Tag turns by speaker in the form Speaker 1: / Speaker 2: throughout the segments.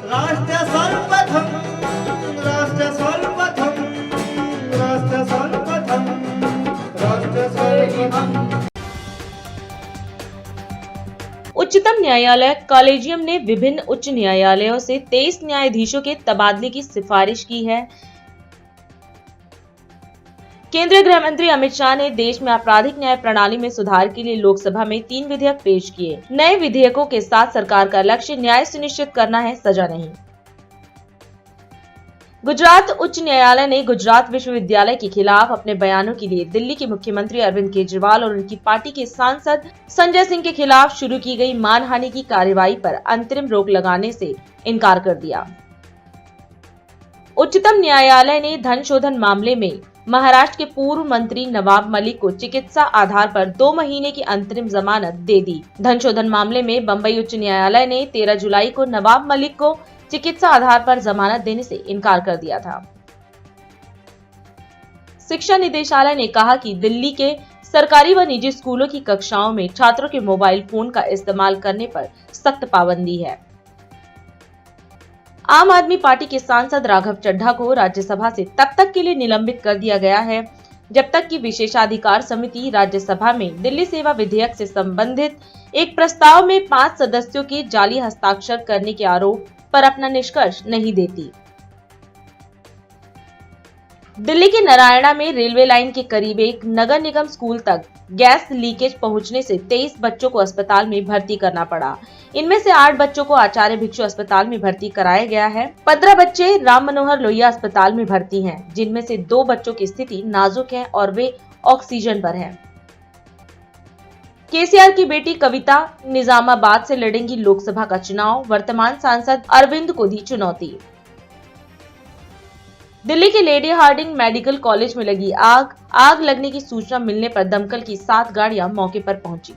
Speaker 1: राष्ट्र सर्वप्रथम, राष्ट्र सर्वप्रथम, राष्ट्र सर्वप्रथम, राष्ट्र सर्वप्रथम।
Speaker 2: उच्चतम न्यायालय कॉलेजियम ने विभिन्न उच्च न्यायालयों से 23 न्यायाधीशों के तबादले की सिफारिश की है। केंद्रीय गृह मंत्री अमित शाह ने देश में आपराधिक न्याय प्रणाली में सुधार के लिए लोकसभा में 3 विधेयक पेश किए। नए विधेयकों के साथ सरकार का लक्ष्य न्याय सुनिश्चित करना है, सजा नहीं। गुजरात उच्च न्यायालय ने गुजरात विश्वविद्यालय के खिलाफ अपने बयानों के लिए दिल्ली के मुख्यमंत्री अरविंद केजरीवाल और उनकी पार्टी के सांसद संजय सिंह के खिलाफ शुरू की गई मानहानि की कार्रवाई पर अंतरिम रोक लगाने से इनकार कर दिया। उच्चतम न्यायालय ने धन शोधन मामले में महाराष्ट्र के पूर्व मंत्री नवाब मलिक को चिकित्सा आधार पर 2 महीने की अंतरिम जमानत दे दी। धन शोधन मामले में बंबई उच्च न्यायालय ने 13 जुलाई को नवाब मलिक को चिकित्सा आधार पर जमानत देने से इनकार कर दिया था। शिक्षा निदेशालय ने कहा कि दिल्ली के सरकारी व निजी स्कूलों की कक्षाओं में छात्रों के मोबाइल फोन का इस्तेमाल करने पर सख्त पाबंदी है। आम आदमी पार्टी के सांसद राघव चड्ढा को राज्यसभा से तब तक के लिए निलंबित कर दिया गया है जब तक कि विशेषाधिकार समिति राज्यसभा में दिल्ली सेवा विधेयक से संबंधित एक प्रस्ताव में 5 सदस्यों के जाली हस्ताक्षर करने के आरोप पर अपना निष्कर्ष नहीं देती। दिल्ली के नारायणा में रेलवे लाइन के करीब एक नगर निगम स्कूल तक गैस लीकेज पहुंचने से 23 बच्चों को अस्पताल में भर्ती करना पड़ा। इनमें से 8 बच्चों को आचार्य भिक्षु अस्पताल में भर्ती कराया गया है। 15 बच्चे राम मनोहर लोहिया अस्पताल में भर्ती हैं, जिनमें से 2 बच्चों की स्थिति नाजुक है और वे ऑक्सीजन पर हैं। केसीआर की बेटी कविता निजामाबाद से लड़ेंगी लोकसभा का चुनाव, वर्तमान सांसद अरविंद को दी चुनौती। दिल्ली के लेडी हार्डिंग मेडिकल कॉलेज में लगी आग लगने की सूचना मिलने पर दमकल की 7 गाड़ियां मौके पर पहुंची।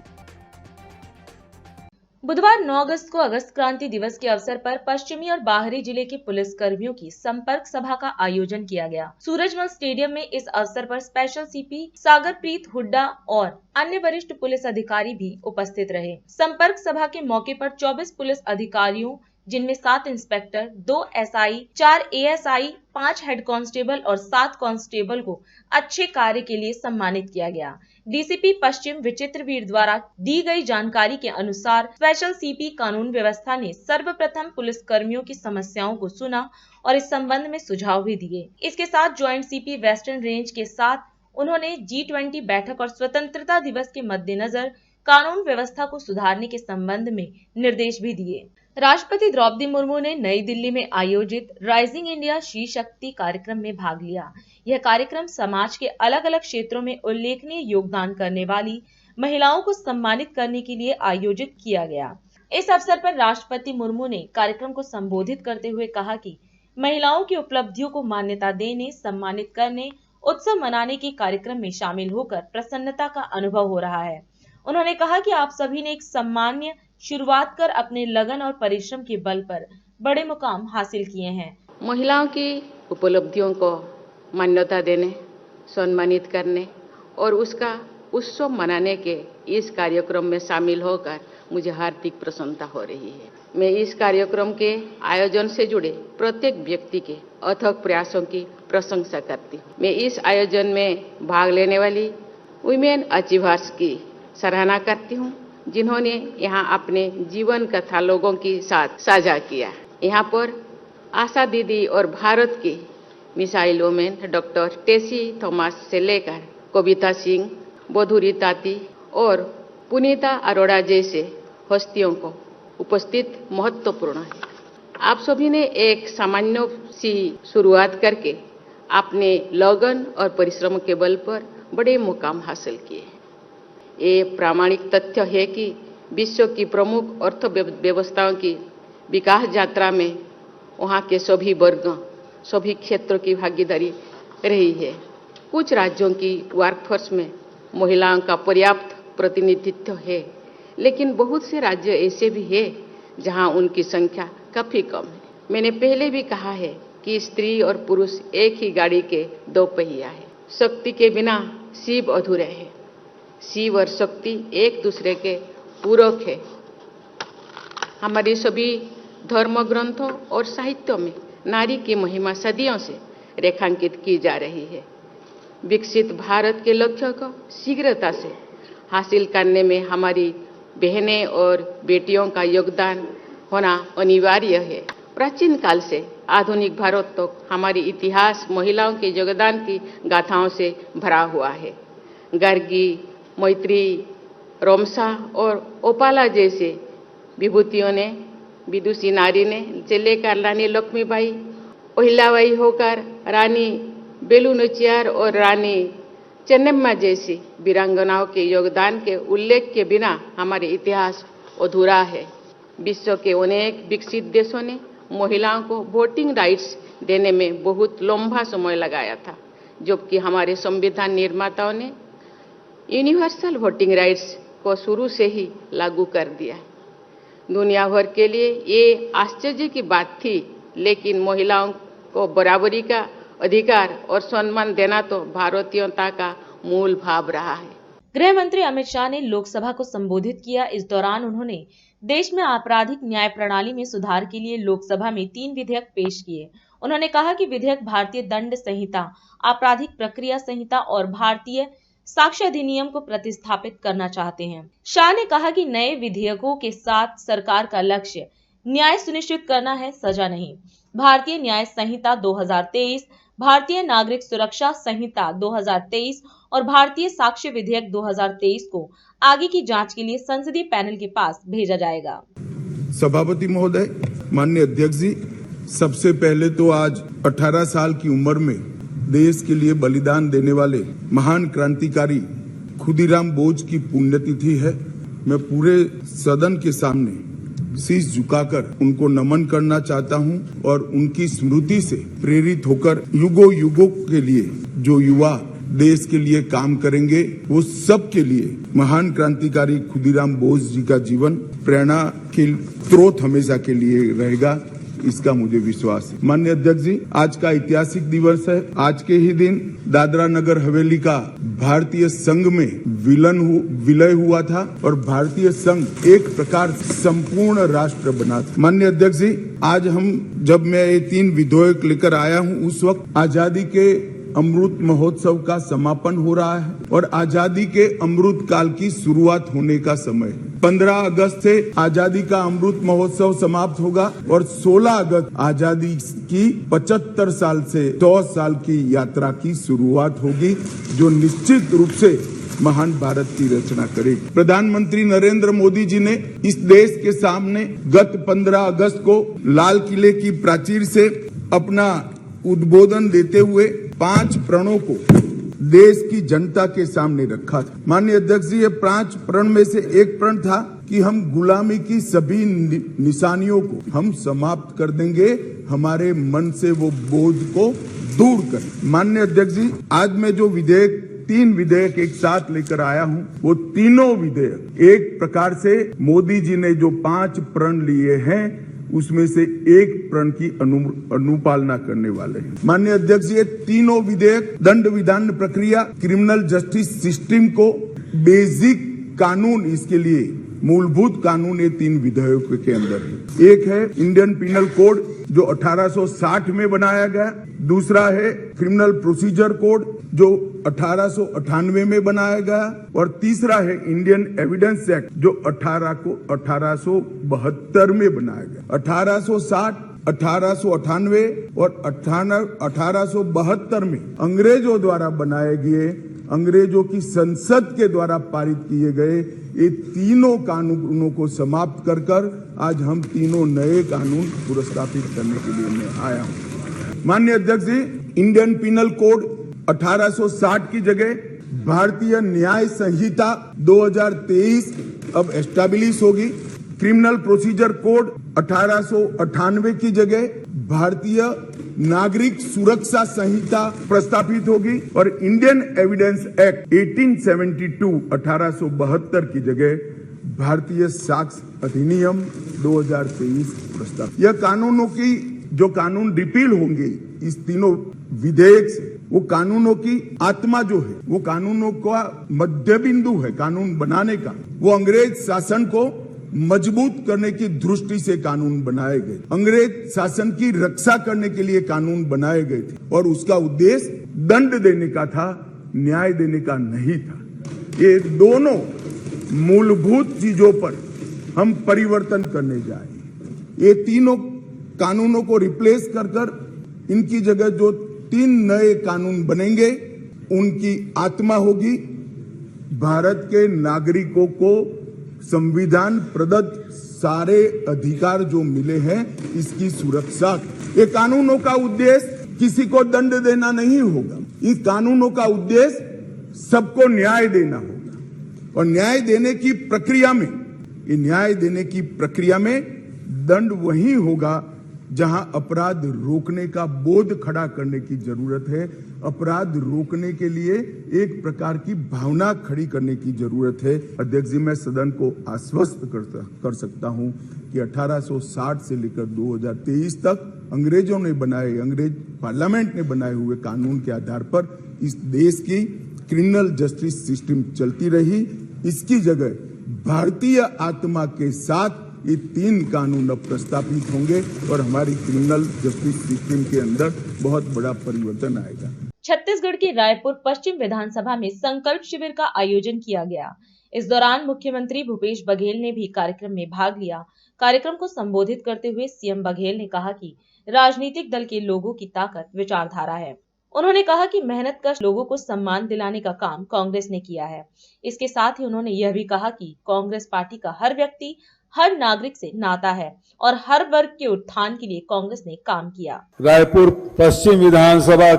Speaker 2: बुधवार 9 अगस्त को अगस्त क्रांति दिवस के अवसर पर पश्चिमी और बाहरी जिले के पुलिस कर्मियों की संपर्क सभा का आयोजन किया गया। सूरजमल स्टेडियम में इस अवसर पर स्पेशल सीपी सागरप्रीत हुड्डा और अन्य वरिष्ठ पुलिस अधिकारी भी उपस्थित रहे। संपर्क सभा के मौके पर 24 पुलिस अधिकारियों, जिनमें 7 inspector, 2 SI, 4 ASI, 5 head constable और 7 कांस्टेबल को अच्छे कार्य के लिए सम्मानित किया गया। डीसीपी पश्चिम विचित्रवीर द्वारा दी गई जानकारी के अनुसार स्पेशल सीपी कानून व्यवस्था ने सर्वप्रथम पुलिस कर्मियों की समस्याओं को सुना और इस संबंध में सुझाव भी दिए। इसके साथ ज्वाइंट सीपी वेस्टर्न रेंज के साथ उन्होंने G20 बैठक और स्वतंत्रता दिवस के मद्देनजर कानून व्यवस्था को सुधारने के संबंध में निर्देश भी दिए। राष्ट्रपति द्रौपदी मुर्मू ने नई दिल्ली में आयोजित राइजिंग इंडिया शी शक्ति कार्यक्रम में भाग लिया। यह कार्यक्रम समाज के अलग अलग क्षेत्रों में उल्लेखनीय योगदान करने वाली महिलाओं को सम्मानित करने के लिए आयोजित किया गया। इस अवसर पर राष्ट्रपति मुर्मू ने कार्यक्रम को संबोधित करते हुए कहा कि महिलाओं की उपलब्धियों को मान्यता देने, सम्मानित करने, उत्सव मनाने के कार्यक्रम में शामिल होकर प्रसन्नता का अनुभव हो रहा है। उन्होंने कहा कि आप सभी ने एक सम्मान्य शुरुआत कर अपने लगन और परिश्रम के बल पर बड़े मुकाम हासिल किए हैं।
Speaker 3: महिलाओं की उपलब्धियों को मान्यता देने, सम्मानित करने और उसका उत्सव मनाने के इस कार्यक्रम में शामिल होकर मुझे हार्दिक प्रसन्नता हो रही है। मैं इस कार्यक्रम के आयोजन से जुड़े प्रत्येक व्यक्ति के अथक प्रयासों की प्रशंसा करती हूँ। मैं इस आयोजन में भाग लेने वाली वुमेन अचीवर्स की सराहना करती हूँ, जिन्होंने यहाँ अपने जीवन कथा लोगों के साथ साझा किया। यहाँ पर आशा दीदी और भारत की missile women doctor Tessy Thomas से लेकर कविता सिंह, बधुरी ताती और पुनीता अरोड़ा जैसे हस्तियों को उपस्थित महत्वपूर्ण है। आप सभी ने एक सामान्य सी शुरुआत करके अपने लगन और परिश्रम के बल पर बड़े मुकाम हासिल किए। ये प्रामाणिक तथ्य है कि विश्व की प्रमुख अर्थव्यवस्थाओं की विकास यात्रा में वहाँ के सभी वर्गों, सभी क्षेत्रों की भागीदारी रही है। कुछ राज्यों की वर्कफोर्स में महिलाओं का पर्याप्त प्रतिनिधित्व है, लेकिन बहुत से राज्य ऐसे भी हैं जहाँ उनकी संख्या काफी कम है। मैंने पहले भी कहा है कि स्त्री और पुरुष एक ही गाड़ी के 2 पहिया है। शक्ति के बिना शिव अधूरे है। शिव और शक्ति एक दूसरे के पूरक है। हमारी सभी धर्म ग्रंथों और साहित्यों में नारी की महिमा सदियों से रेखांकित की जा रही है। विकसित भारत के लक्ष्य को शीघ्रता से हासिल करने में हमारी बहनें और बेटियों का योगदान होना अनिवार्य है। प्राचीन काल से आधुनिक भारत तक हमारी इतिहास महिलाओं के योगदान की गाथाओं से भरा हुआ है। गार्गी, मैत्री, रोमसा और ओपाला जैसे विभूतियों ने, विदुषी नारी ने से लेकर रानी लक्ष्मीबाई, अहिल्याबाई होकर रानी बेलू नाचियार और रानी चेन्नम्मा जैसी वीरांगनाओं के योगदान के उल्लेख के बिना हमारे इतिहास अधूरा है। विश्व के अनेक विकसित देशों ने महिलाओं को वोटिंग राइट्स देने में बहुत लंबा समय लगाया था, जबकि हमारे संविधान निर्माताओं ने यूनिवर्सल वोटिंग राइट्स को शुरू से ही लागू कर दिया। दुनिया भर के लिए ये आश्चर्य की बात थी, लेकिन महिलाओं को बराबरी का अधिकार और सम्मान देना तो भारतीयता का मूल भाव रहा है।
Speaker 2: गृह मंत्री अमित शाह ने लोकसभा को संबोधित किया। इस दौरान उन्होंने देश में आपराधिक न्याय प्रणाली में सुधार के लिए लोकसभा में 3 विधेयक पेश किए। उन्होंने कहा कि विधेयक भारतीय दंड संहिता, आपराधिक प्रक्रिया संहिता और भारतीय साक्ष्य अधिनियम को प्रतिस्थापित करना चाहते हैं। शाह ने कहा कि नए विधेयकों के साथ सरकार का लक्ष्य न्याय सुनिश्चित करना है, सजा नहीं। भारतीय न्याय संहिता 2023, भारतीय नागरिक सुरक्षा संहिता 2023 और भारतीय साक्ष्य विधेयक 2023 को आगे की जांच के लिए संसदीय पैनल के पास भेजा जाएगा।
Speaker 4: सभापति महोदय, माननीय अध्यक्ष जी, सबसे पहले तो आज 18 साल की उम्र में देश के लिए बलिदान देने वाले महान क्रांतिकारी खुदीराम बोस की पुण्यतिथि है। मैं पूरे सदन के सामने शीश झुकाकर उनको नमन करना चाहता हूं और उनकी स्मृति से प्रेरित होकर युगों युगों के लिए जो युवा देश के लिए काम करेंगे, वो सब के लिए महान क्रांतिकारी खुदीराम बोस जी का जीवन प्रेरणा के स्रोत हमेशा के लिए रहेगा, इसका मुझे विश्वास है। माननीय अध्यक्ष जी, आज का ऐतिहासिक दिवस है। आज के ही दिन दादरा नगर हवेली का भारतीय संघ में विलय हुआ था और भारतीय संघ एक प्रकार संपूर्ण राष्ट्र बना था। माननीय अध्यक्ष जी, आज जब मैं ये 3 विधेयक लेकर आया हूँ, उस वक्त आजादी के अमृत महोत्सव का समापन हो रहा है और आजादी के अमृत काल की शुरुआत होने का समय है। 15 अगस्त से आजादी का अमृत महोत्सव समाप्त होगा और 16 अगस्त आजादी की 75 साल से 100 साल की यात्रा की शुरुआत होगी, जो निश्चित रूप से महान भारत की रचना करेगी। प्रधानमंत्री नरेंद्र मोदी जी ने इस देश के सामने गत 15 अगस्त को लाल किले की प्राचीर से अपना उद्बोधन देते हुए 5 प्रणों को देश की जनता के सामने रखा था। माननीय अध्यक्ष जी, ये 5 प्रण में से एक प्रण था कि हम गुलामी की सभी निशानियों को हम समाप्त कर देंगे, हमारे मन से वो बोझ को दूर कर। माननीय अध्यक्ष जी, आज मैं जो 3 विधेयक एक साथ लेकर आया हूं, वो तीनों विधेयक एक प्रकार से मोदी जी ने जो 5 प्रण लिए हैं, उसमें से एक प्रण की अनुपालना करने वाले हैं। माननीय अध्यक्ष जी, ये तीनों विधेयक दंड विधान प्रक्रिया, क्रिमिनल जस्टिस सिस्टम को बेसिक कानून, इसके लिए मूलभूत कानून ये 3 विधेयकों के अंदर है। एक है इंडियन पिनल कोड जो 1860 में बनाया गया, दूसरा है क्रिमिनल प्रोसीजर कोड जो 1898 में बनाया गया और तीसरा है इंडियन एविडेंस एक्ट जो 1872 में बनाया गया। 1860, 1898 और 1872 में अंग्रेजों द्वारा बनाए गए, अंग्रेजों की संसद के द्वारा पारित किए गए ये तीनों कानूनों को समाप्त कर आज हम तीनों नए कानून पुरस्कृत करने के लिए मैं आया हूं। माननीय अध्यक्ष जी, इंडियन पिनल कोड 1860 की जगह भारतीय न्याय संहिता 2023 अब एस्टैब्लिश होगी। क्रिमिनल प्रोसीजर कोड 1898 की जगह भारतीय नागरिक सुरक्षा संहिता प्रस्तावित होगी और इंडियन एविडेंस एक्ट 1872 की जगह भारतीय साक्ष्य अधिनियम 2023 प्रस्तावित। यह कानूनों की जो कानून रिपील होंगे इस तीनों विधेयक से, वो कानूनों की आत्मा जो है, वो कानूनों का मध्य बिंदु है कानून बनाने का, वो अंग्रेज शासन को मजबूत करने की दृष्टि से कानून बनाए गए। अंग्रेज शासन की रक्षा करने के लिए कानून बनाए गए थे और उसका उद्देश्य दंड देने का था, न्याय देने का नहीं था। ये दोनों मूलभूत चीजों पर हम परिवर्तन करने जाएंगे। ये तीनों कानूनों को रिप्लेस कर इनकी जगह जो 3 नए कानून बनेंगे, उनकी आत्मा होगी भारत के नागरिकों को संविधान प्रदत्त सारे अधिकार जो मिले हैं, इसकी सुरक्षा। ये कानूनों का उद्देश्य किसी को दंड देना नहीं होगा। इन कानूनों का उद्देश्य सबको न्याय देना होगा और न्याय देने की प्रक्रिया में दंड वही होगा जहां अपराध रोकने का बोध खड़ा करने की जरूरत है। अपराध रोकने के लिए एक प्रकार की भावना खड़ी करने की जरूरत है। अध्यक्ष जी, मैं सदन को आश्वस्त कर सकता हूं कि 1860 से लेकर 2023 तक अंग्रेज पार्लियामेंट ने बनाए हुए कानून के आधार पर इस देश की क्रिमिनल जस्टिस सिस्टम चलती रही। इसकी जगह भारतीय आत्मा के साथ ये 3 कानून अब प्रस्तावित होंगे और हमारी क्रिमिनल जस्टिस सिस्टम के अंदर बहुत बड़ा परिवर्तन आएगा।
Speaker 2: छत्तीसगढ़ के रायपुर पश्चिम विधानसभा में संकल्प शिविर का आयोजन किया गया। इस दौरान मुख्यमंत्री भूपेश बघेल ने भी कार्यक्रम में भाग लिया। कार्यक्रम को संबोधित करते हुए सीएम बघेल ने कहा कि राजनीतिक दल के लोगों की ताकत विचारधारा है। उन्होंने कहा कि मेहनतकश लोगों को सम्मान दिलाने का काम कांग्रेस ने किया है। इसके साथ ही उन्होंने यह भी कहा कि कांग्रेस पार्टी का हर व्यक्ति, हर नागरिक से नाता है और हर वर्ग के उत्थान के लिए कांग्रेस ने काम किया।
Speaker 5: रायपुर पश्चिम विधानसभा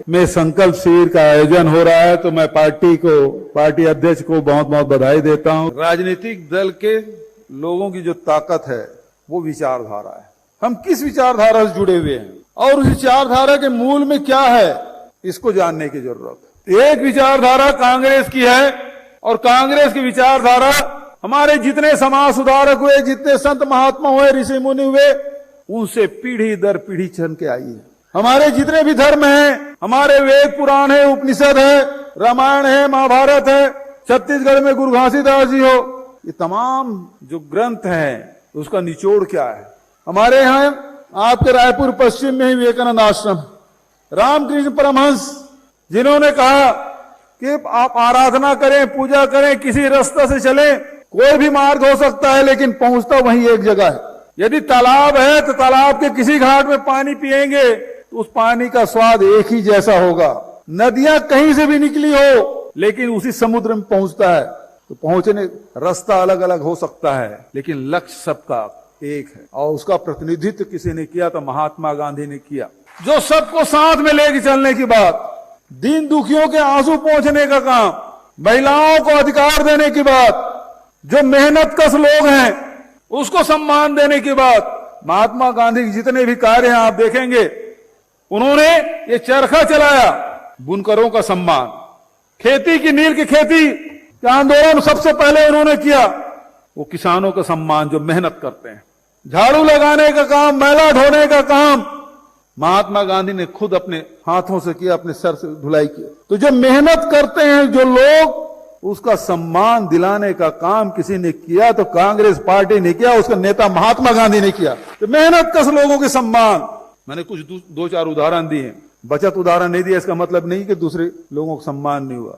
Speaker 5: में संकल्प शिविर का आयोजन हो रहा है, तो मैं पार्टी अध्यक्ष को बहुत बहुत बधाई देता हूं। राजनीतिक दल के लोगों की जो ताकत है वो विचारधारा है। हम किस विचारधारा से जुड़े हुए हैं और उस विचारधारा के मूल में क्या है, इसको जानने की जरूरत है। एक विचारधारा कांग्रेस की है और कांग्रेस की विचारधारा हमारे जितने समाज सुधारक हुए, जितने संत महात्मा हुए, ऋषि मुनि हुए, उनसे पीढ़ी दर पीढ़ी चल के आई है। हमारे जितने भी धर्म हैं, हमारे वेद पुराण है, उपनिषद है, रामायण है, महाभारत है, छत्तीसगढ़ में गुरु घासीदास जी हो, ये तमाम जो ग्रंथ हैं उसका निचोड़ क्या है। हमारे यहाँ आपके रायपुर पश्चिम में ही विवेकानंद आश्रम, रामकृष्ण परमहंस, जिन्होंने कहा कि आप आराधना करें, पूजा करें, किसी रास्ते से चलें, कोई भी मार्ग हो सकता है लेकिन पहुंचता वही एक जगह है। यदि तालाब है तो तालाब के किसी घाट में पानी पिएंगे तो उस पानी का स्वाद एक ही जैसा होगा। नदियां कहीं से भी निकली हो लेकिन उसी समुद्र में पहुंचता है, तो पहुंचने रास्ता अलग अलग हो सकता है लेकिन लक्ष्य सबका एक है। और उसका प्रतिनिधित्व किसी ने किया तो महात्मा गांधी ने किया, जो सबको साथ में लेके चलने की बात, दीन दुखियों के आंसू पहुंचने का काम, महिलाओं को अधिकार देने की बात, जो मेहनतकश लोग हैं उसको सम्मान देने की बात। महात्मा गांधी के जितने भी कार्य हैं आप देखेंगे, उन्होंने ये चरखा चलाया, बुनकरों का सम्मान, खेती की नील की खेती का आंदोलन सबसे पहले उन्होंने किया, वो किसानों का सम्मान जो मेहनत करते हैं, झाड़ू लगाने का काम, मैला ढोने का काम महात्मा गांधी ने खुद अपने हाथों से किया, अपने सर से धुलाई किया। तो जो मेहनत करते हैं जो लोग, उसका सम्मान दिलाने का काम किसी ने किया तो कांग्रेस पार्टी ने किया, उसका नेता महात्मा गांधी ने किया। तो मेहनतकश लोगों के सम्मान, मैंने कुछ 2-4 उदाहरण दिए, बचत उदाहरण नहीं दिया, इसका मतलब नहीं कि दूसरे लोगों को सम्मान नहीं हुआ।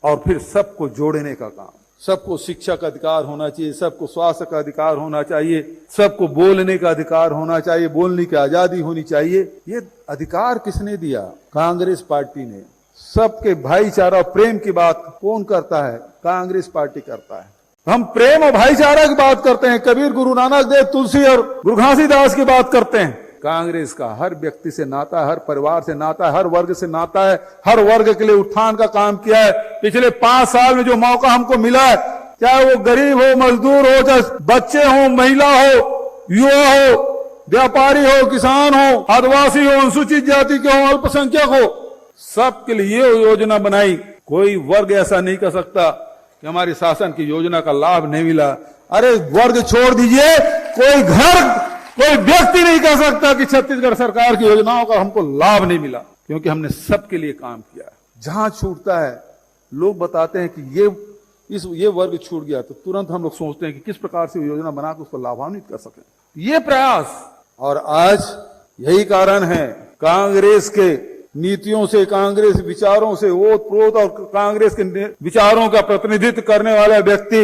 Speaker 5: और फिर सबको जोड़ने का काम, सबको शिक्षा का अधिकार होना चाहिए, सबको स्वास्थ्य का अधिकार होना चाहिए, सबको बोलने का अधिकार होना चाहिए, बोलने की आजादी होनी चाहिए। ये अधिकार किसने दिया? कांग्रेस पार्टी ने। सबके भाईचारा और प्रेम की बात कौन करता है? कांग्रेस पार्टी करता है। हम प्रेम और भाईचारा की बात करते हैं, कबीर, गुरु नानक देव, तुलसी और गुरु घासीदास की बात करते हैं। कांग्रेस का हर व्यक्ति से नाता है, हर परिवार से नाता है, हर वर्ग से नाता है, हर वर्ग के लिए उत्थान का काम किया है। पिछले 5 साल में जो मौका हमको मिला है, चाहे वो गरीब हो, मजदूर हो, चाहे बच्चे हो, महिला हो, युवा हो, व्यापारी हो, किसान हो, आदिवासी हो, अनुसूचित जाति के हो, अल्पसंख्यक हो, सबके लिए योजना बनाई। कोई वर्ग ऐसा नहीं कर सकता कि हमारी शासन की योजना का लाभ नहीं मिला। अरे वर्ग छोड़ दीजिए, कोई घर, कोई व्यक्ति नहीं कह सकता कि छत्तीसगढ़ सरकार की योजनाओं का हमको लाभ नहीं मिला, क्योंकि हमने सबके लिए काम किया है। जहां छूटता है लोग बताते हैं कि ये ये वर्ग छूट गया तो तुरंत हम लोग सोचते हैं कि किस प्रकार से योजना बनाकर उसको लाभान्वित कर सकें। ये प्रयास, और आज यही कारण है कांग्रेस के नीतियों से, कांग्रेस विचारों से ओत-प्रोत और कांग्रेस के विचारों का प्रतिनिधित्व करने वाला व्यक्ति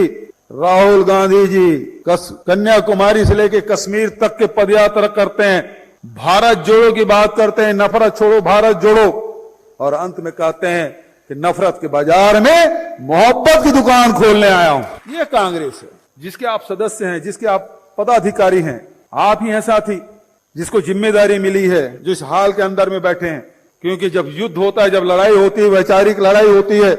Speaker 5: राहुल गांधी जी कन्याकुमारी से लेकर कश्मीर तक के पदयात्रा करते हैं, भारत जोड़ो की बात करते हैं, नफरत छोड़ो भारत जोड़ो, और अंत में कहते हैं कि नफरत के बाजार में मोहब्बत की दुकान खोलने आया हूं। ये कांग्रेस है जिसके आप सदस्य हैं, जिसके आप पदाधिकारी हैं, आप ही हैं साथी जिसको जिम्मेदारी मिली है, जो इस हाल के अंदर में बैठे हैं। क्योंकि जब युद्ध होता है, जब लड़ाई होती है, वैचारिक लड़ाई होती है,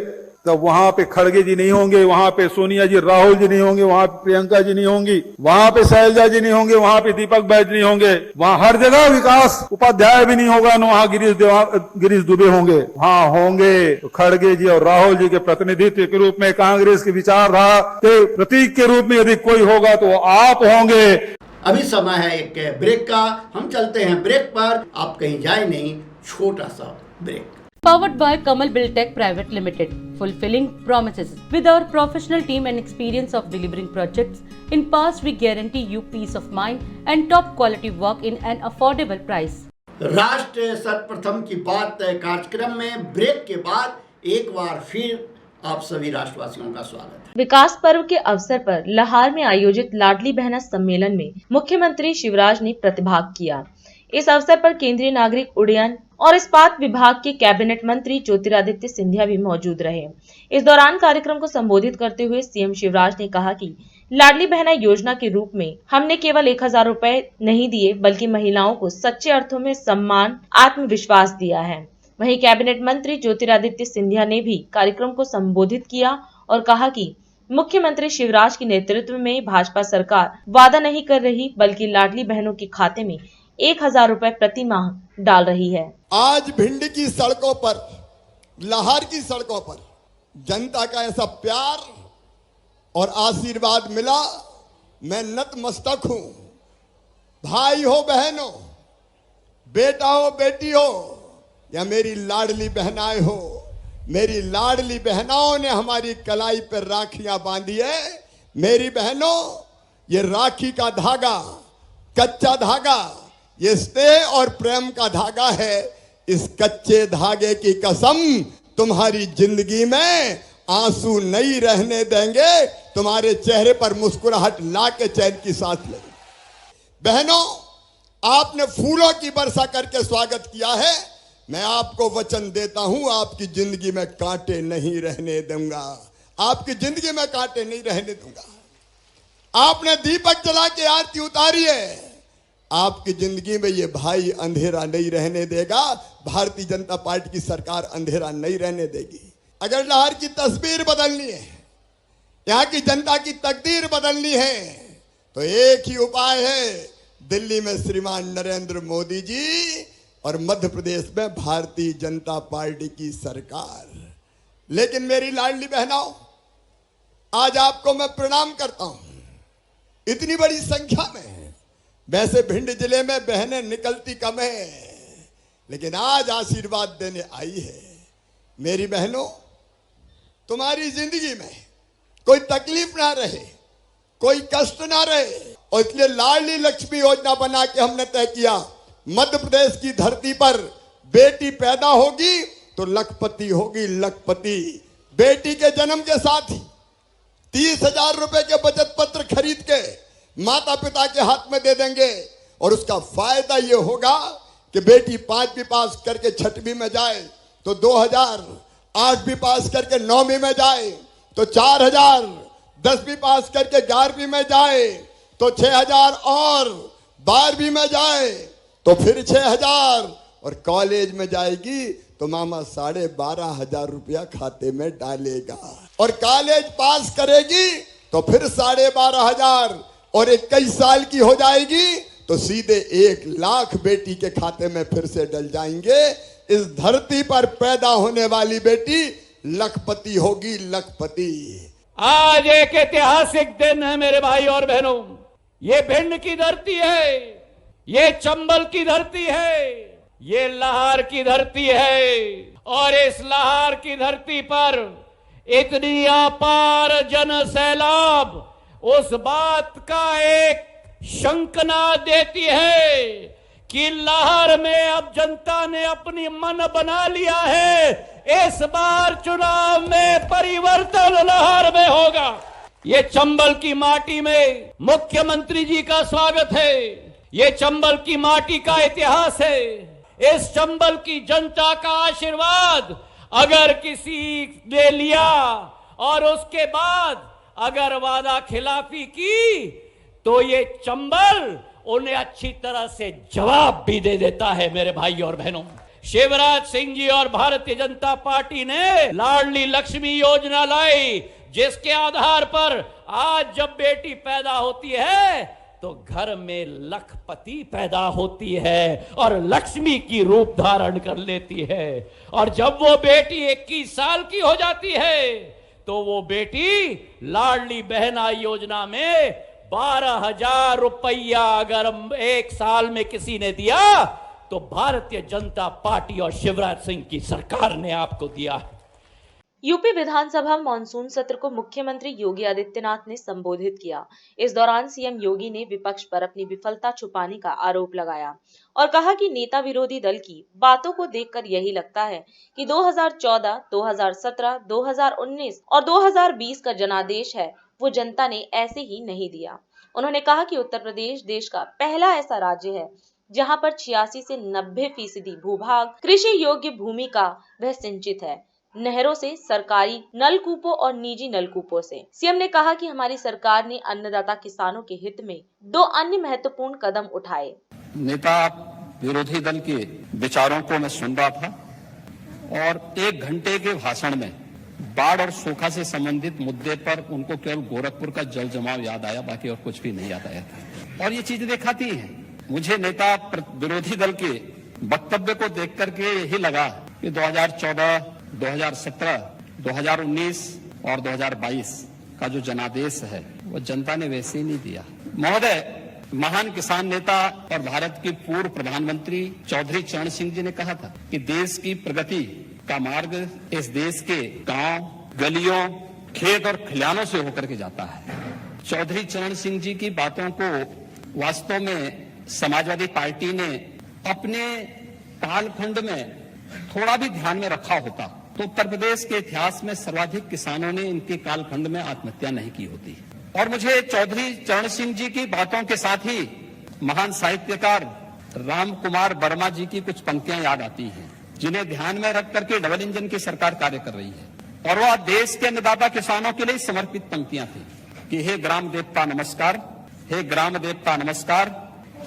Speaker 5: तब वहां पे खड़गे जी नहीं होंगे, वहां पे सोनिया जी, राहुल जी नहीं होंगे, वहां पे प्रियंका जी नहीं होंगी, वहां पे शैलजा जी नहीं होंगे, वहां पे दीपक बैज नहीं होंगे, वहां हर जगह विकास उपाध्याय भी नहीं होगा, न वहां गिरीश दुबे होंगे। वहां होंगे तो खड़गे जी और राहुल जी के प्रतिनिधित्व के रूप में, कांग्रेस की विचारधारा के प्रतीक के रूप में यदि कोई होगा तो आप होंगे।
Speaker 6: अभी समय है एक ब्रेक का, हम चलते हैं ब्रेक पर, आप कहीं जाए नहीं, छोटा सा break.
Speaker 7: Powered by Kamal Buildtech Private Limited, fulfilling promises. With our professional team and experience of delivering projects, in past we guarantee you peace of mind and top quality work in an affordable price.
Speaker 6: राष्ट्र सर्वप्रथम की बात कार्यक्रम में break के बाद एक बार फिर आप सभी राष्ट्रवासियों का स्वागत है।
Speaker 2: विकास पर्व के अवसर पर लहार में आयोजित लाडली बहना सम्मेलन में मुख्यमंत्री शिवराज ने प्रतिभाग किया। इस अवसर पर केंद्रीय नागरिक उड्डयन और इस्पात विभाग के कैबिनेट मंत्री ज्योतिरादित्य सिंधिया भी मौजूद रहे। इस दौरान कार्यक्रम को संबोधित करते हुए सीएम शिवराज ने कहा कि लाडली बहना योजना के रूप में हमने केवल 1000 रुपए नहीं दिए, बल्कि महिलाओं को सच्चे अर्थों में सम्मान, आत्मविश्वास दिया है। वहीं कैबिनेट मंत्री ज्योतिरादित्य सिंधिया ने भी कार्यक्रम को संबोधित किया और कहा कि मुख्यमंत्री शिवराज के नेतृत्व में भाजपा सरकार वादा नहीं कर रही, बल्कि लाडली बहनों के खाते में 1000 रुपए प्रति माह डाल रही है।
Speaker 8: आज भिंड की सड़कों पर, लाहौर की सड़कों पर जनता का ऐसा प्यार और आशीर्वाद मिला, मैं नतमस्तक हूं। भाई हो, बहन हो, बेटा हो, बेटी हो, या मेरी लाडली बहनाएं हो, मेरी लाडली बहनाओं ने हमारी कलाई पर राखियां बांधी है। मेरी बहनों, ये राखी का धागा, कच्चा धागा, ये स्नेह और प्रेम का धागा है। इस कच्चे धागे की कसम, तुम्हारी जिंदगी में आंसू नहीं रहने देंगे, तुम्हारे चेहरे पर मुस्कुराहट ला के चैन की सांस लेंगे। बहनों, आपने फूलों की वर्षा करके स्वागत किया है। मैं आपको वचन देता हूं, आपकी जिंदगी में कांटे नहीं रहने दूंगा, आपकी जिंदगी में कांटे नहीं रहने दूंगा। आपने दीपक जला के आरती उतारी है, आपकी जिंदगी में ये भाई अंधेरा नहीं रहने देगा। भारतीय जनता पार्टी की सरकार अंधेरा नहीं रहने देगी। अगर लाहौर की तस्वीर बदलनी है, यहाँ की जनता की तकदीर बदलनी है, तो एक ही उपाय है, दिल्ली में श्रीमान नरेंद्र मोदी जी और मध्य प्रदेश में भारतीय जनता पार्टी की सरकार। लेकिन मेरी लाडली बहनों, आज आपको मैं प्रणाम करता हूं। इतनी बड़ी संख्या में, वैसे भिंड जिले में बहनें निकलती कम है, लेकिन आज आशीर्वाद देने आई है। मेरी बहनों, तुम्हारी जिंदगी में कोई तकलीफ ना रहे, कोई कष्ट ना रहे, और इसलिए लाडली लक्ष्मी योजना बना के हमने तय किया, मध्य प्रदेश की धरती पर बेटी पैदा होगी तो लखपति होगी, लखपति। बेटी के जन्म के साथ ही 30,000 रुपए के बचत पत्र खरीद के माता पिता के हाथ में दे देंगे, और उसका फायदा ये होगा कि बेटी 5वीं पास करके 6वीं में जाए तो 2000, 8वीं पास करके 9वीं में जाए तो 4000, 10वीं पास करके 11वीं में जाए तो 6000, और 12वीं में जाए तो फिर 6000, और कॉलेज में जाएगी तो मामा 12,500 रुपया खाते में डालेगा, और कॉलेज पास करेगी तो फिर 12,500, और 21 साल की हो जाएगी तो सीधे 1 लाख बेटी के खाते में फिर से डल जाएंगे। इस धरती पर पैदा होने वाली बेटी लखपति होगी, लखपति।
Speaker 9: आज एक ऐतिहासिक दिन है मेरे भाई और बहनों। ये भिंड की धरती है, ये चंबल की धरती है, ये लाहौर की धरती है, और इस लाहौर की धरती पर इतनी अपार जन सैलाब उस बात का एक शंकना देती है कि लहर में अब जनता ने अपनी मन बना लिया है। इस बार चुनाव में परिवर्तन लहर में होगा। ये चंबल की माटी में मुख्यमंत्री जी का स्वागत है। ये चंबल की माटी का इतिहास है। इस चंबल की जनता का आशीर्वाद अगर किसी ने लिया और उसके बाद अगर वादा खिलाफी की तो ये चंबल उन्हें अच्छी तरह से जवाब भी दे देता है। मेरे भाई और बहनों, शिवराज सिंह जी और भारतीय जनता पार्टी ने लाडली लक्ष्मी योजना लाई, जिसके आधार पर आज जब बेटी पैदा होती है तो घर में लखपति पैदा होती है और लक्ष्मी की रूप धारण कर लेती है। और जब वो बेटी 21 साल की हो जाती है तो वो बेटी लाडली बहना योजना में 12,000 रुपया अगर एक साल में किसी ने दिया तो भारतीय जनता पार्टी और शिवराज सिंह की सरकार ने आपको दिया।
Speaker 2: यूपी विधानसभा मानसून सत्र को मुख्यमंत्री योगी आदित्यनाथ ने संबोधित किया। इस दौरान सीएम योगी ने विपक्ष पर अपनी विफलता छुपाने का आरोप लगाया और कहा कि नेता विरोधी दल की बातों को देखकर यही लगता है कि 2014, 2017, 2019 और 2020 का जनादेश है वो जनता ने ऐसे ही नहीं दिया। उन्होंने कहा कि उत्तर प्रदेश देश का पहला ऐसा राज्य है जहां पर 86 से 90% भूभाग कृषि योग्य भूमि का वह सिंचित है, नहरों से, सरकारी नलकूपों और निजी नलकूपों से। सीएम ने कहा कि हमारी सरकार ने अन्नदाता किसानों के हित में 2 अन्य महत्वपूर्ण कदम उठाए।
Speaker 10: नेता विरोधी दल के विचारों को मैं सुन रहा था और 1 घंटे के भाषण में बाढ़ और सूखा से संबंधित मुद्दे पर उनको केवल गोरखपुर का जल जमाव याद आया, बाकी और कुछ भी नहीं याद आया था। और ये चीजें दिखाती हैं, मुझे नेता विरोधी दल के वक्तव्य को देख करके यही लगा कि 2014, 2017, 2019 और 2022 का जो जनादेश है वो जनता ने वैसे ही नहीं दिया। महोदय, महान किसान नेता और भारत के पूर्व प्रधानमंत्री चौधरी चरण सिंह जी ने कहा था कि देश की प्रगति का मार्ग इस देश के गांव, गलियों, खेत और खलिहानों से होकर के जाता है। चौधरी चरण सिंह जी की बातों को वास्तव में समाजवादी पार्टी ने अपने कालखंड में थोड़ा भी ध्यान में रखा होता तो उत्तर प्रदेश के इतिहास में सर्वाधिक किसानों ने इनके कालखंड में आत्महत्या नहीं की होती। और मुझे चौधरी चरण सिंह जी की बातों के साथ ही महान साहित्यकार राम कुमार वर्मा जी की कुछ पंक्तियां याद आती हैं, जिन्हें ध्यान में रख करके डबल इंजन की सरकार कार्य कर रही है। और वह देश के अन्नदाता किसानों के लिए समर्पित पंक्तियां थी कि हे ग्राम देवता नमस्कार, हे ग्राम देवता नमस्कार,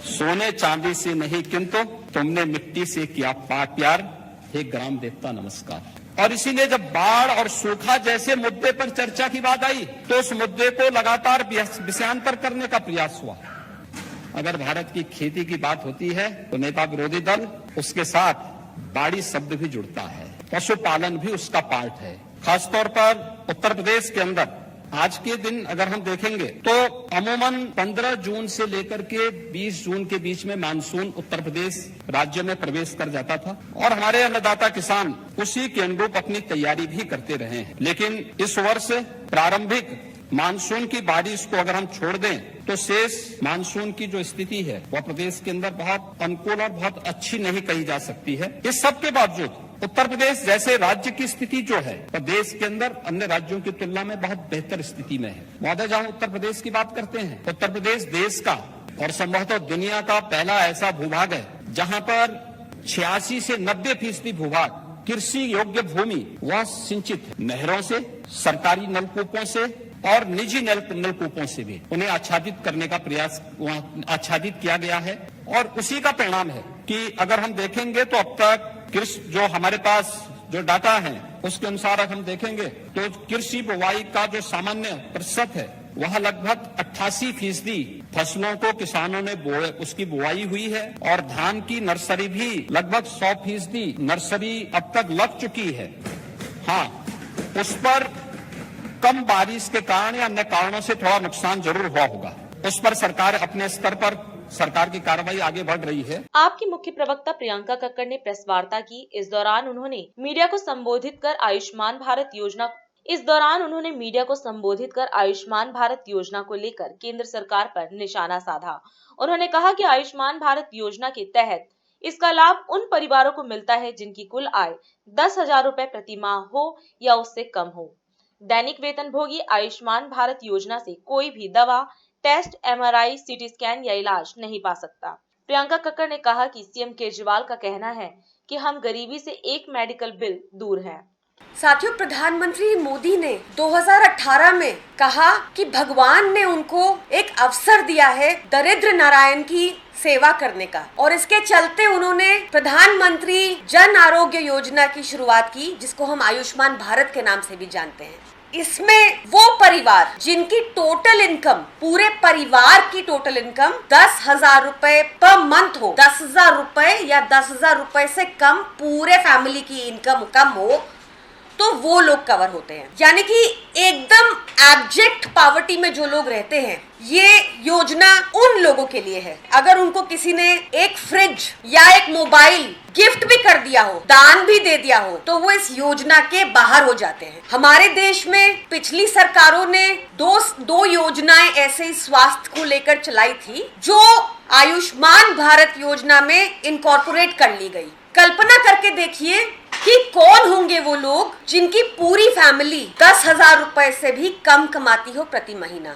Speaker 10: सोने चांदी से नहीं किंतु तुमने मिट्टी से किया प्यार, हे ग्राम देवता नमस्कार। और इसीलिए जब बाढ़ और सूखा जैसे मुद्दे पर चर्चा की बात आई तो उस मुद्दे को लगातार विषयांतर करने का प्रयास हुआ। अगर भारत की खेती की बात होती है तो नेता विरोधी दल उसके साथ बाड़ी शब्द भी जुड़ता है, पशुपालन भी उसका पार्ट है। खासतौर पर उत्तर प्रदेश के अंदर आज के दिन अगर हम देखेंगे तो अमूमन 15 जून से लेकर के 20 जून के बीच में मानसून उत्तर प्रदेश राज्य में प्रवेश कर जाता था और हमारे अन्नदाता किसान उसी के अनुरूप अपनी तैयारी भी करते रहे हैं। लेकिन इस वर्ष प्रारंभिक मानसून की बारिश को अगर हम छोड़ दें तो शेष मानसून की जो स्थिति है वह प्रदेश के अंदर बहुत अनुकूल और बहुत अच्छी नहीं कही जा सकती है। इस सब के बावजूद उत्तर प्रदेश जैसे राज्य की स्थिति जो है प्रदेश के अंदर अन्य राज्यों की तुलना में बहुत बेहतर स्थिति में है। महोदय, जहां उत्तर प्रदेश की बात करते हैं, उत्तर प्रदेश देश का और संभवतः दुनिया का पहला ऐसा भूभाग है जहां पर 86 से 90% भूभाग कृषि योग्य भूमि वह सिंचित है। नहरों से, सरकारी नलकूपों से और निजी नलकूपों से भी उन्हें आच्छादित करने का प्रयास वहां आच्छादित किया गया है। और उसी का परिणाम है कि अगर हम देखेंगे तो अब तक कृषि जो हमारे पास जो डाटा है उसके अनुसार अगर हम देखेंगे तो कृषि बुवाई का जो सामान्य प्रतिशत है वह लगभग 88% फसलों को किसानों ने उसकी बुआई हुई है और धान की नर्सरी भी लगभग 100% नर्सरी अब तक लग चुकी है। हाँ, उस पर कम बारिश के कारण या अन्य कारणों से थोड़ा नुकसान जरूर हुआ होगा। उस पर सरकार अपने स्तर पर सरकार की कार्रवाई आगे बढ़ रही है।
Speaker 2: आपकी मुख्य प्रवक्ता प्रियंका कक्कड़ ने प्रेस वार्ता की। इस दौरान उन्होंने मीडिया को संबोधित कर आयुष्मान भारत योजना इस दौरान उन्होंने मीडिया को संबोधित कर आयुष्मान भारत योजना को लेकर केंद्र सरकार पर निशाना साधा। उन्होंने कहा कि आयुष्मान भारत योजना के तहत इसका लाभ उन परिवारों को मिलता है जिनकी कुल आय 10,000 रुपए प्रति माह हो या उससे कम हो। दैनिक वेतनभोगी आयुष्मान भारत योजना से कोई भी दवा, टेस्ट, MRI, CT स्कैन या इलाज नहीं पा सकता। प्रियंका कक्कड़ ने कहा कि सीएम केजरीवाल का कहना है कि हम गरीबी से एक मेडिकल बिल दूर हैं।
Speaker 11: साथियों, प्रधानमंत्री मोदी ने 2018 में कहा कि भगवान ने उनको एक अवसर दिया है दरिद्र नारायण की सेवा करने का, और इसके चलते उन्होंने प्रधानमंत्री जन आरोग्य योजना की शुरुआत की, जिसको हम आयुष्मान भारत के नाम से भी जानते हैं। इसमें वो परिवार जिनकी टोटल इनकम, पूरे परिवार की टोटल इनकम 10,000 रुपए पर मंथ हो, 10,000 रुपए या 10,000 रुपए से कम पूरे फैमिली की इनकम कम हो, तो वो लोग कवर होते हैं। यानी कि एकदम एब्जेक्ट पॉवर्टी में जो लोग रहते हैं, ये योजना उन लोगों के लिए है। अगर उनको किसी ने एक फ्रिज या एक मोबाइल गिफ्ट भी कर दिया हो, दान भी दे दिया हो, तो वो इस योजना के बाहर हो जाते हैं। हमारे देश में पिछली सरकारों ने दो योजनाएं ऐसे ही स्वास्थ्य को लेकर चलाई थी, जो आयुष्मान भारत योजना में इनकॉर्पोरेट कर ली गई। कल्पना करके देखिए कि कौन होंगे वो लोग जिनकी पूरी फैमिली 10,000 रुपए से भी कम कमाती हो प्रति महीना।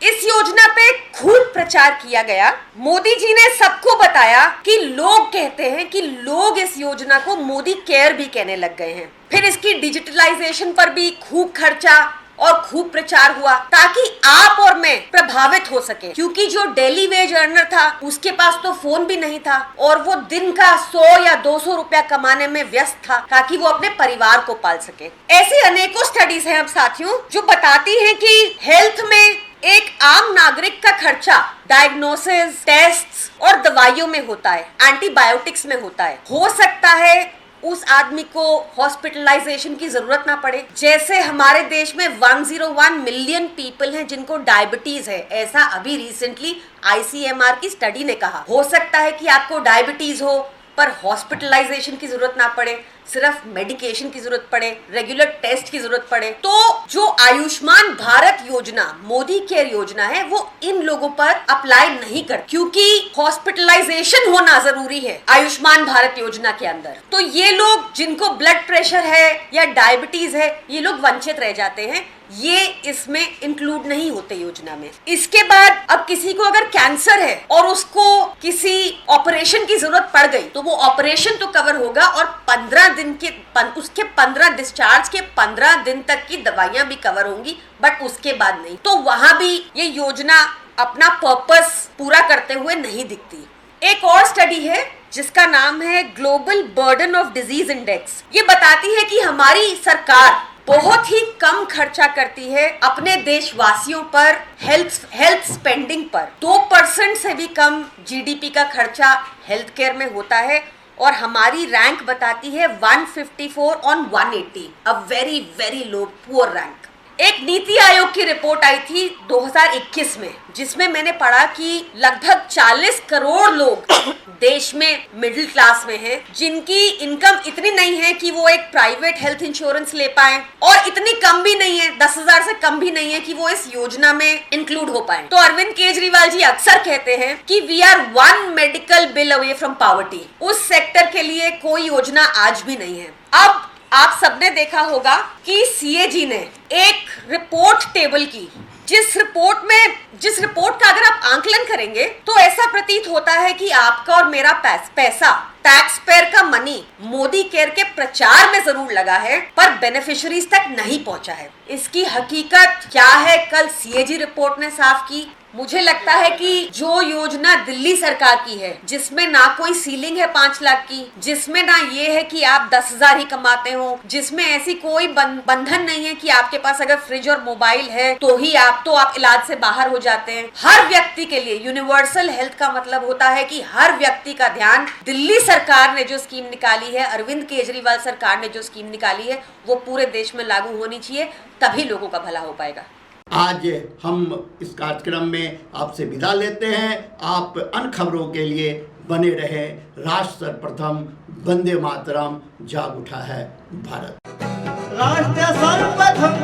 Speaker 11: इस योजना पे खूब प्रचार किया गया। मोदी जी ने सबको बताया कि लोग कहते हैं कि लोग इस योजना को मोदी केयर भी कहने लग गए हैं। फिर इसकी डिजिटलाइजेशन पर भी खूब खर्चा और खूब प्रचार हुआ, ताकि आप और मैं प्रभावित हो सके, क्योंकि जो डेली वेज अर्नर था उसके पास तो फोन भी नहीं था और वो दिन का 100 या 200 रुपया कमाने में व्यस्त था, ताकि वो अपने परिवार को पाल सके। ऐसी अनेकों स्टडीज हैं अब साथियों, जो बताती हैं कि हेल्थ में एक आम नागरिक का खर्चा डायग्नोसिस, टेस्ट्स और दवाइयों में होता है, एंटीबायोटिक्स में होता है। हो सकता है उस आदमी को हॉस्पिटलाइजेशन की जरूरत ना पड़े। जैसे हमारे देश में 101 मिलियन पीपल हैं जिनको डायबिटीज है, ऐसा अभी रिसेंटली ICMR की स्टडी ने कहा। हो सकता है कि आपको डायबिटीज हो पर हॉस्पिटलाइजेशन की जरूरत ना पड़े, सिर्फ मेडिकेशन की जरूरत पड़े, रेगुलर टेस्ट की जरूरत पड़े। तो जो आयुष्मान भारत योजना, मोदी केयर योजना है, वो इन लोगों पर अप्लाई नहीं कर, क्योंकि हॉस्पिटलाइजेशन होना जरूरी है आयुष्मान भारत योजना के अंदर। तो ये लोग जिनको ब्लड प्रेशर है या डायबिटीज है, ये लोग वंचित रह जाते हैं, ये इसमें इंक्लूड नहीं होते योजना में। इसके बाद अब किसी को अगर कैंसर है और उसको किसी ऑपरेशन की जरूरत पड़ गई, तो वो ऑपरेशन तो कवर होगा और 15 दिन के उसके 15 डिस्चार्ज के 15 दिन तक की दवाइयां भी कवर होंगी, बट उसके बाद नहीं। तो वहां भी ये योजना अपना पर्पस पूरा करते हुए नहीं दिखती। एक और स्टडी है जिसका नाम है global burden of disease index. ये बताती है कि हमारी सरकार बहुत ही कम खर्चा करती है अपने देशवासियों पर, हेल्थ स्पेंडिंग पर। 2% से भी कम GDP का खर्चा हेल्थ केयर में होता है, और हमारी रैंक बताती है 154 on 180, a very very low, poor rank. एक नीति आयोग की रिपोर्ट आई थी 2021 में, जिसमें मैंने पढ़ा कि लगभग 40 करोड़ लोग देश में मिडिल क्लास में हैं, जिनकी इनकम इतनी नहीं है कि वो एक प्राइवेट हेल्थ इंश्योरेंस ले पाए, और इतनी कम भी नहीं है, 10,000 से कम भी नहीं है कि वो इस योजना में इंक्लूड हो पाए। तो अरविंद केजरीवाल जी अक्सर कहते हैं कि we are 1 medical bill away from poverty. उस सेक्टर के लिए कोई योजना आज भी नहीं है। अब आप सबने देखा होगा कि CAG ने एक रिपोर्ट टेबल की, जिस रिपोर्ट का अगर आप आंकलन करेंगे तो ऐसा प्रतीत होता है कि आपका और मेरा पैसा, टैक्स पेयर का मनी, मोदी केयर के प्रचार में जरूर लगा है, पर बेनिफिशियरीज तक नहीं पहुंचा है। इसकी हकीकत क्या है, कल CAG रिपोर्ट ने साफ की। मुझे लगता है कि जो योजना दिल्ली सरकार की है, जिसमें ना कोई सीलिंग है 5 लाख की, जिसमें ना ये है कि आप 10,000 ही कमाते हो, जिसमें ऐसी कोई बंधन नहीं है कि आपके पास अगर फ्रिज और मोबाइल है तो आप इलाज से बाहर हो जाते हैं। हर व्यक्ति के लिए यूनिवर्सल हेल्थ का मतलब होता है कि हर व्यक्ति का ध्यान, दिल्ली सरकार ने जो स्कीम निकाली है, अरविंद केजरीवाल सरकार ने जो स्कीम निकाली है, वो पूरे देश में लागू होनी चाहिए, तभी लोगों का भला हो पाएगा।
Speaker 6: आज हम इस कार्यक्रम में आपसे विदा लेते हैं। आप अन्य खबरों के लिए बने रहे। राष्ट्र सर्वप्रथम, वंदे मातरम, जाग उठा है भारत।
Speaker 1: राष्ट्र सर्वप्रथम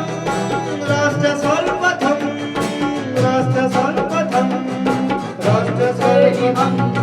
Speaker 1: राष्ट्र सर्वप्रथम राष्ट्र सर्वप्रथम राष्ट्र सर्वप्रथम